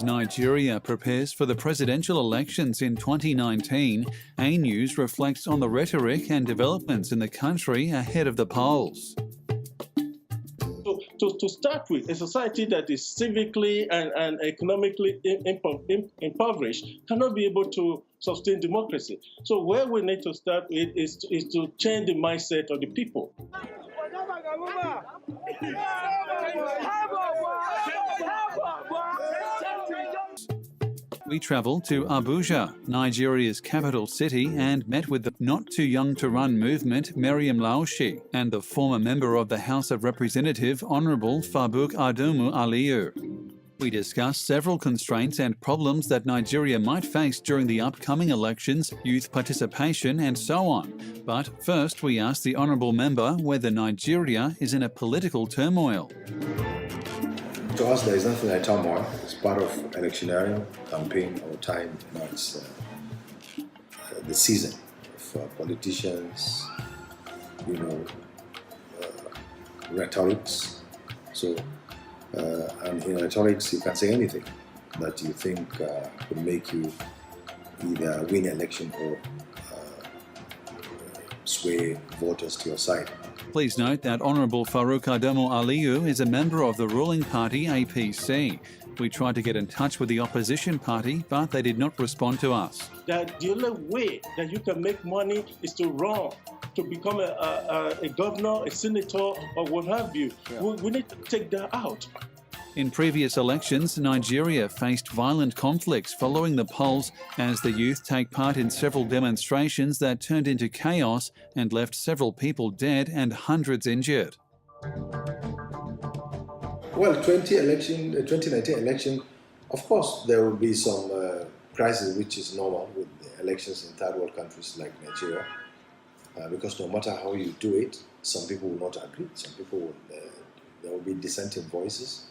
Nigeria prepares for the presidential elections in 2019, A News reflects on the rhetoric and developments in the country ahead of the polls. To start with, a society that is civically and economically impoverished cannot be able to sustain democracy. So where we need to start with is to change the mindset of the people. We travelled to Abuja, Nigeria's capital city, and met with the Nottooyoungtorun movement, Maryam Laushi, and the former member of the House of Representatives, Honourable Faruk Adamu Aliyu. We discussed several constraints and problems that Nigeria might face during the upcoming elections, youth participation, and so on. But first, we asked the Honourable Member whether Nigeria is in a political turmoil. To us, there is nothing like turmoil. It's part of electioneering, campaign, or time. It's the season of politicians, rhetorics. So, and in rhetorics, you can say anything that you think could make you either win election or sway voters to your side. Please note that Honourable Faruk Adamu Aliyu is a member of the ruling party APC. We tried to get in touch with the opposition party, but they did not respond to us. That the only way that you can make money is to run, to become a governor, a senator, or what have you. Yeah. We need to take that out. In previous elections, Nigeria faced violent conflicts following the polls as the youth take part in several demonstrations that turned into chaos and left several people dead and hundreds injured. Well, 2019 election, of course, there will be some crisis, which is normal with the elections in third world countries like Nigeria, because no matter how you do it, some people will not agree. Some people will, there will be dissenting voices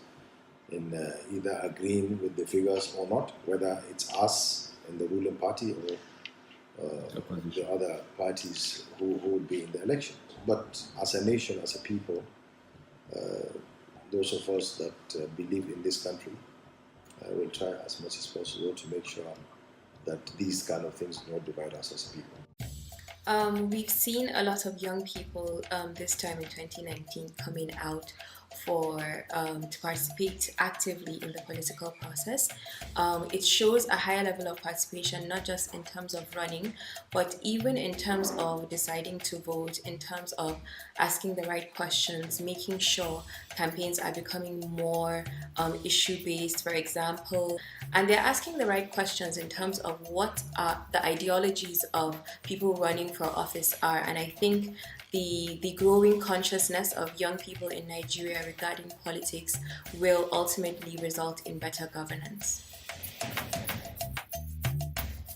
in either agreeing with the figures or not, whether it's us in the ruling party or the other parties who will be in the election. But as a nation, as a people, those of us that believe in this country will try as much as possible to make sure that these kind of things do not divide us as a people. We've seen a lot of young people this time in 2019 coming out to participate actively in the political process. It shows a higher level of participation, not just in terms of running, but even in terms of deciding to vote, in terms of asking the right questions, making sure campaigns are becoming more issue-based, for example. And they're asking the right questions in terms of what the ideologies of people running for office are. And I think the growing consciousness of young people in Nigeria regarding politics will ultimately result in better governance.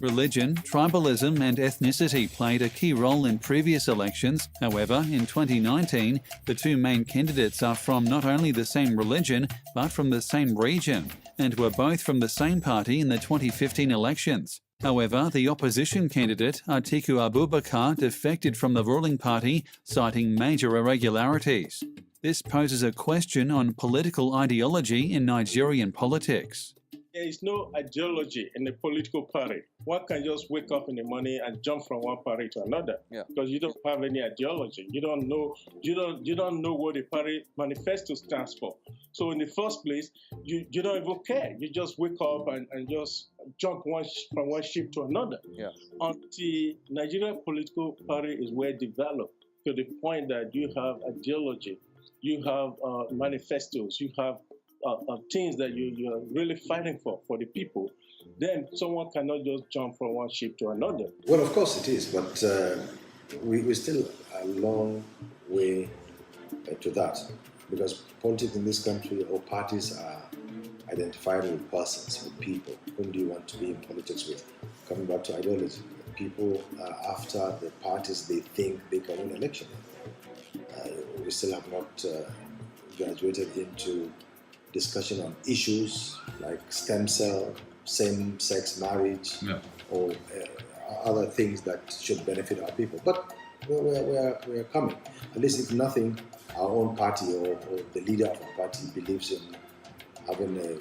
Religion, tribalism and ethnicity played a key role in previous elections. However, in 2019, the two main candidates are from not only the same religion, but from the same region, and were both from the same party in the 2015 elections. However, the opposition candidate, Atiku Abubakar, defected from the ruling party, citing major irregularities. This poses a question on political ideology in Nigerian politics. There is no ideology in a political party. One can just wake up in the morning and jump from one party to another, because you don't have any ideology. You don't know what the party manifesto stands for. So in the first place, you don't even care. You just wake up and just jump from one ship to another. Yeah. Until Nigerian political party is well developed to the point that you have ideology, you have manifestos, you have things that you're really fighting for the people, then someone cannot just jump from one ship to another. Well, of course it is, but we're still a long way to that, because politics in this country, or parties, are identified with persons, with people. Whom do you want to be in politics with? Coming back to ideology, people after the parties they think they can win election. We still have not graduated into discussion on issues like stem cell, same-sex marriage, or other things that should benefit our people. But we are coming. At least if nothing, our own party or the leader of our party believes in having a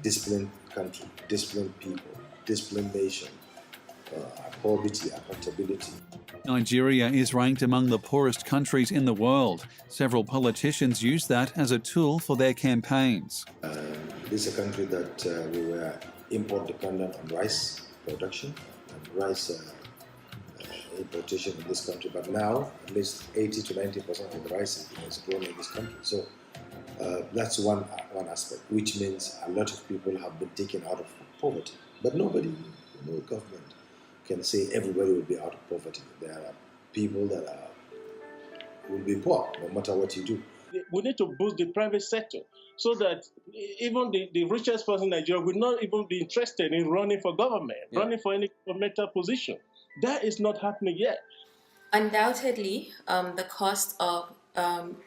disciplined country, disciplined people, disciplined nation, poverty, accountability. Nigeria is ranked among the poorest countries in the world. Several politicians use that as a tool for their campaigns. This is a country that we were import dependent on rice production and rice importation in this country, but now at least 80 to 90% of the rice is grown in this country. So that's one aspect, which means a lot of people have been taken out of poverty. But nobody, no government can say everybody will be out of poverty. There are people that will be poor no matter what you do. We need to boost the private sector so that even the richest person in Nigeria will not even be interested in running for government, running for any governmental position. That is not happening yet. Undoubtedly, the cost of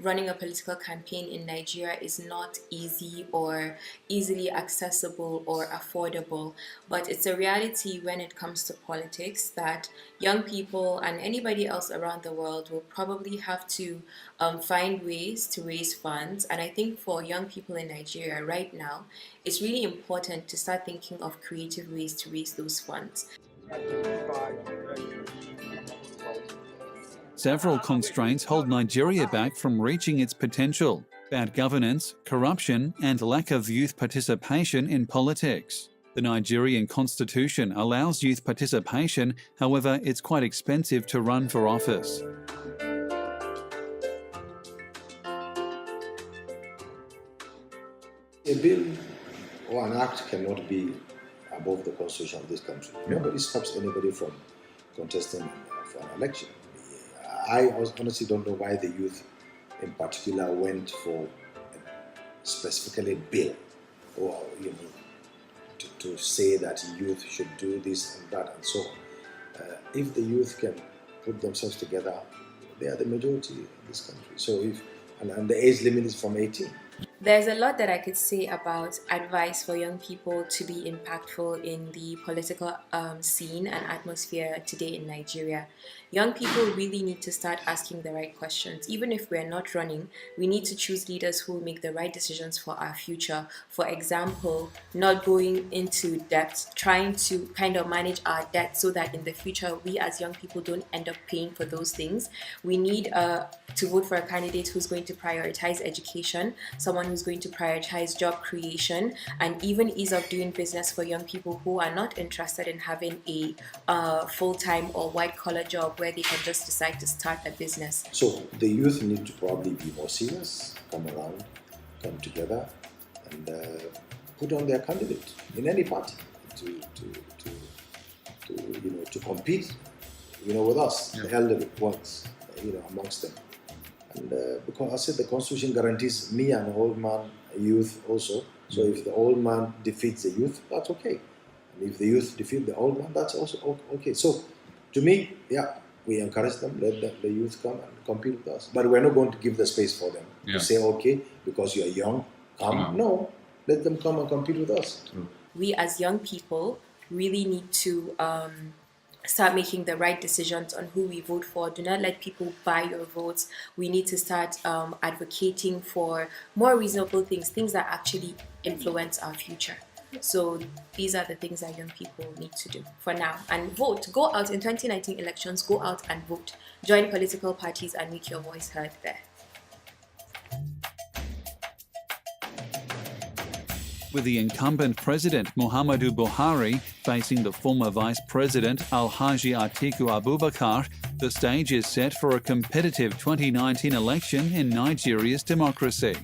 running a political campaign in Nigeria is not easy or easily accessible or affordable, but it's a reality when it comes to politics that young people and anybody else around the world will probably have to find ways to raise funds. And I think for young people in Nigeria right now, it's really important to start thinking of creative ways to raise those funds. Several constraints hold Nigeria back from reaching its potential: bad governance, corruption, and lack of youth participation in politics. The Nigerian constitution allows youth participation, however, it's quite expensive to run for office. A bill or an act cannot be above the constitution of this country. Nobody stops anybody from contesting for an election. I honestly don't know why the youth in particular went for specifically a bill, or to say that youth should do this and that and so on. If the youth can put themselves together, they are the majority in this country. So and the age limit is from 18. There's a lot that I could say about advice for young people to be impactful in the political scene and atmosphere today in Nigeria. Young people really need to start asking the right questions. Even if we're not running, we need to choose leaders who will make the right decisions for our future. For example, not going into debt, trying to kind of manage our debt so that in the future we as young people don't end up paying for those things. We need to vote for a candidate who's going to prioritize education, someone who's going to prioritize job creation, and even ease of doing business for young people who are not interested in having a full-time or white-collar job where they can just decide to start a business. So the youth need to probably be more serious, come together, and put on their candidate in any party to compete, with us, the elderly ones, amongst them. And because I said the Constitution guarantees me an old man, a youth also. So if the old man defeats the youth, that's okay. And if the youth defeat the old man, that's also okay. So to me, we encourage them, let the youth come and compete with us. But we're not going to give the space for them to say, okay, because you're young, come. No, let them come and compete with us. We as young people really need to start making the right decisions on who we vote for. Do not let people buy your votes. We need to start advocating for more reasonable things that actually influence our future. So these are the things that young people need to do for now. And vote. Go out in 2019 elections, go out and vote. Join political parties and make your voice heard there. With the incumbent president Muhammadu Buhari facing the former vice president Alhaji Atiku Abubakar, the stage is set for a competitive 2019 election in Nigeria's democracy.